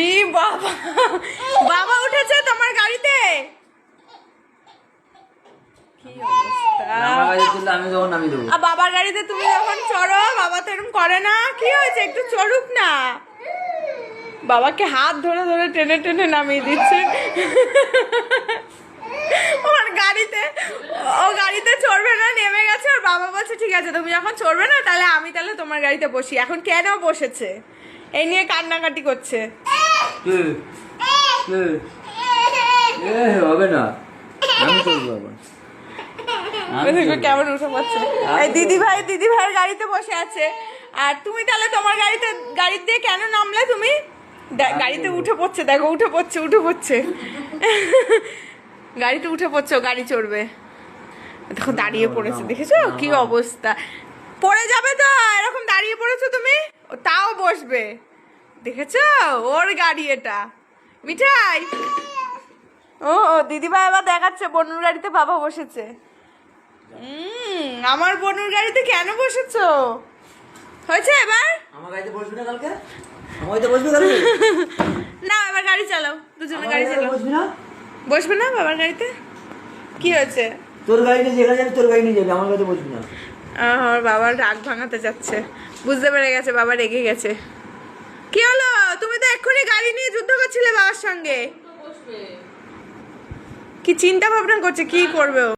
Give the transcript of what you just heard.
ই বাবা, বাবা উঠেছে তোমার গাড়িতে? কি অবস্থা! বাবার গাড়িতে তুমি যখন চড়ো, বাবা তো এরকম করে না। কি হয়েছে, একটু চড়ুক না। বাবাকে হাত ধরে ধরে টেনে টেনে নামিয়ে দিচ্ছে ওর গাড়িতে। ও গাড়িতে চড়বে না, নেমে গেছে। ওর বাবা বলছে ঠিক আছে তুমি যখন চড়বে না তাহলে আমি তাহলে তোমার গাড়িতে বসি। এখন কেন বসেছে এই নিয়ে কান্নাকাটি করছে। হবে না, আমি চলবো আবার। কেমন উঠে পড়ছে। এই দিদি ভাইয়ের গাড়িতে বসে আছে, আর তুমি তাহলে তোমার গাড়িতে কেন নামলে তুমি? গাড়িতে উঠে পড়ছে, দেখো উঠে পড়ছে গাড়িতে উঠে পড়ছে, গাড়ি চড়বে। দেখো দাঁড়িয়ে পড়েছে, দেখেছো কি অবস্থা। পড়ে যাবে তো, এরকম দাঁড়িয়ে পড়েছো তুমি, তাও বসবে। দেখেছো ওর গাড়ি এটা। মিঠাই, ও দিদিভাই আবার দেখাচ্ছে বনুর গাড়িতে বাবা বসেছে। আমার বনুর গাড়িতে কেন বসেছো? হয়েছে এবার? আমার গাড়িতে বসবি না কালকে? আমার গাড়িতে বসবি কালকে? না এবার গাড়ি চালাও, দুজনে গাড়ি চালাও। বসবি না? বসবে না বাবার গাড়িতে? কি হয়েছে? তোর গাড়িতে যেখানে যাবি তোর গাড়ি নিয়ে যাবি, আমার গাড়িতে বসবি না। আমার বাবার রাগ ভাঙাতে যাচ্ছে, বুঝতে পেরে গেছে বাবা রেগে গেছে। কি হলো, তুমি তো এক্ষুনি গাড়ি নিয়ে যুদ্ধ করছিলে বাবার সঙ্গে। কি চিন্তা ভাবনা করছে, কি করবে ও?